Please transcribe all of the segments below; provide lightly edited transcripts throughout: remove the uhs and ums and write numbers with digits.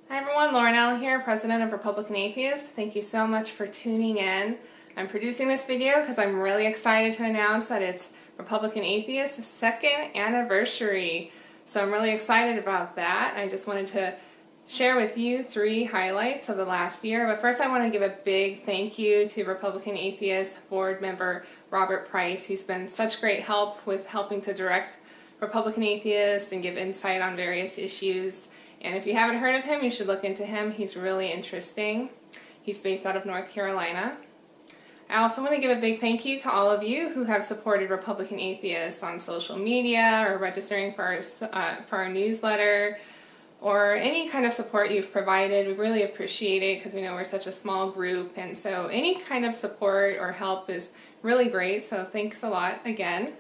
Hi everyone, Lauren L. here, President of Republican Atheists. Thank you so much for tuning in. I'm producing this video because I'm really excited to announce that it's Republican Atheists' second anniversary. So I'm really excited about that. I just wanted to share with you 3 highlights of the last year. But first I want to give a big thank you to Republican Atheists board member Robert Price. He's been such great help with helping to direct Republican Atheists and give insight on various issues. And if you haven't heard of him, you should look into him. He's really interesting. He's based out of North Carolina. I also want to give a big thank you to all of you who have supported Republican Atheists on social media or registering for our newsletter or any kind of support you've provided. We really appreciate it because we know we're such a small group, and so any kind of support or help is really great, so thanks a lot again.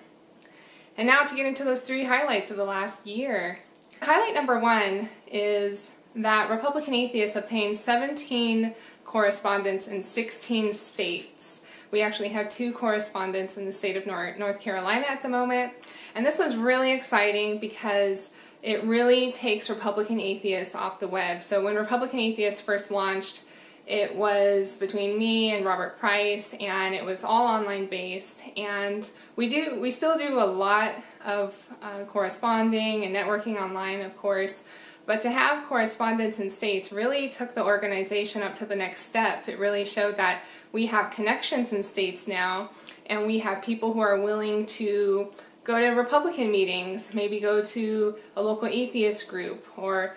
And now to get into those 3 highlights of the last year. Highlight number 1 is that Republican Atheists obtained 17 correspondents in 16 states. We actually have 2 correspondents in the state of North Carolina at the moment. And this was really exciting because it really takes Republican Atheists off the web. So when Republican Atheists first launched, it was between me and Robert Price, and it was all online based. And we still do a lot of corresponding and networking online, of course. But to have correspondence in states really took the organization up to the next step. It really showed that we have connections in states now, and we have people who are willing to go to Republican meetings, maybe go to a local atheist group, or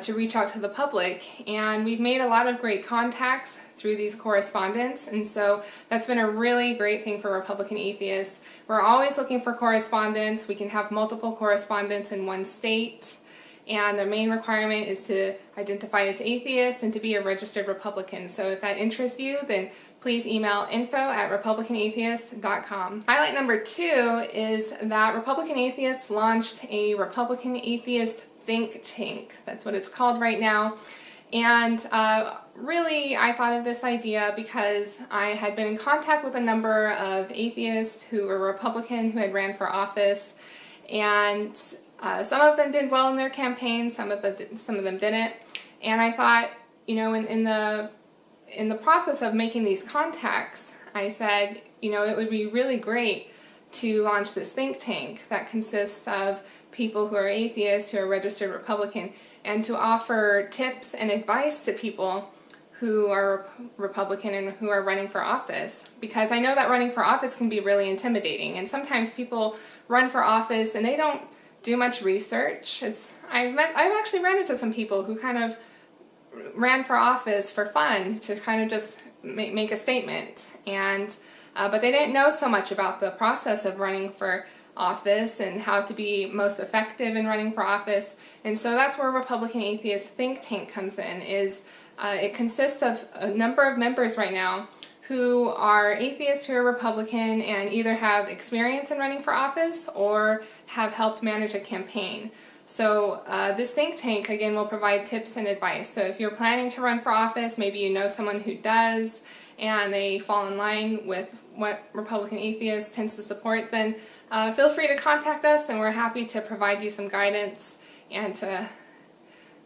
to reach out to the public. And we've made a lot of great contacts through these correspondents, and so that's been a really great thing for Republican Atheists. We're always looking for correspondents. We can have multiple correspondents in one state, and the main requirement is to identify as atheist and to be a registered Republican. So if that interests you, then please email info@republicanatheists.com. Highlight number 2 is that Republican Atheists launched a Republican Atheist think tank. That's what it's called right now. And really, I thought of this idea because I had been in contact with a number of atheists who were Republican who had ran for office, and some of them did well in their campaigns, some of them didn't. And I thought, you know, in the process of making these contacts, I said, you know, it would be really great to launch this think tank that consists of people who are atheists, who are registered Republican, and to offer tips and advice to people who are Republican and who are running for office. Because I know that running for office can be really intimidating, and sometimes people run for office and they don't do much research. I've actually run into some people who kind of ran for office for fun, to kind of just make a statement, and but they didn't know so much about the process of running for office and how to be most effective in running for office. And so that's where Republican Atheist think tank comes in. It consists of a number of members right now who are atheists who are Republican and either have experience in running for office or have helped manage a campaign. So this think tank, again, will provide tips and advice. So if you're planning to run for office, maybe you know someone who does, and they fall in line with what Republican Atheists tends to support, then feel free to contact us, and we're happy to provide you some guidance and to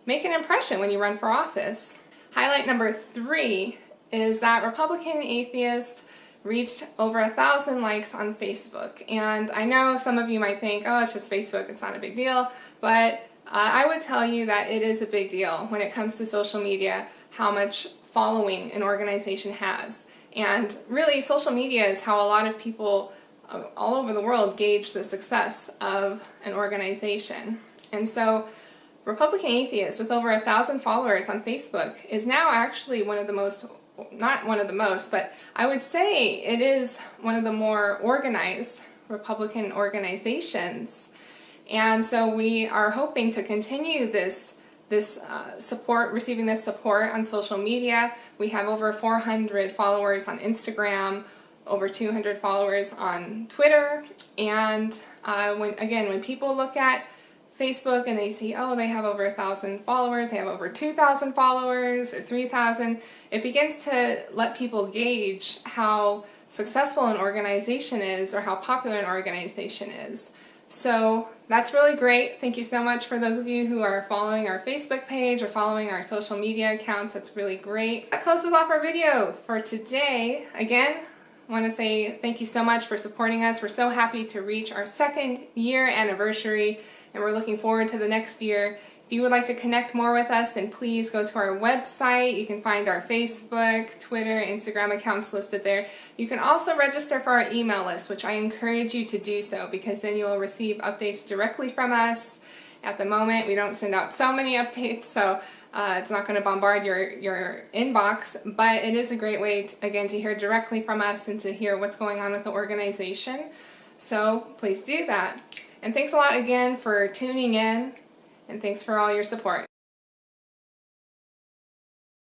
make an impression when you run for office. Highlight number 3 is that Republican Atheists reached over 1,000 likes on Facebook. And I know some of you might think, oh, it's just Facebook, it's not a big deal, but I would tell you that it is a big deal when it comes to social media, how much following an organization has. And really, social media is how a lot of people all over the world gauge the success of an organization. And so Republican Atheists, with over 1,000 followers on Facebook, is now actually one of the most, not one of the most, but I would say it is one of the more organized Republican organizations. And so we are hoping to continue this support, receiving this support on social media. We have over 400 followers on Instagram, over 200 followers on Twitter, and when people look at Facebook and they see, oh, they have over 1,000 followers, they have over 2,000 followers or 3,000, it begins to let people gauge how successful an organization is or how popular an organization is. So that's really great. Thank you so much for those of you who are following our Facebook page or following our social media accounts. That's really great. That closes off our video for today. Again, I want to say thank you so much for supporting us. We're so happy to reach our 2nd year anniversary, and we're looking forward to the next year. If you would like to connect more with us, then please go to our website. You can find our Facebook, Twitter, Instagram accounts listed there. You can also register for our email list, which I encourage you to do so, because then you'll receive updates directly from us. At the moment, we don't send out so many updates, so it's not going to bombard your inbox, but it is a great way, again, to hear directly from us and to hear what's going on with the organization. So please do that. And thanks a lot again for tuning in, and thanks for all your support.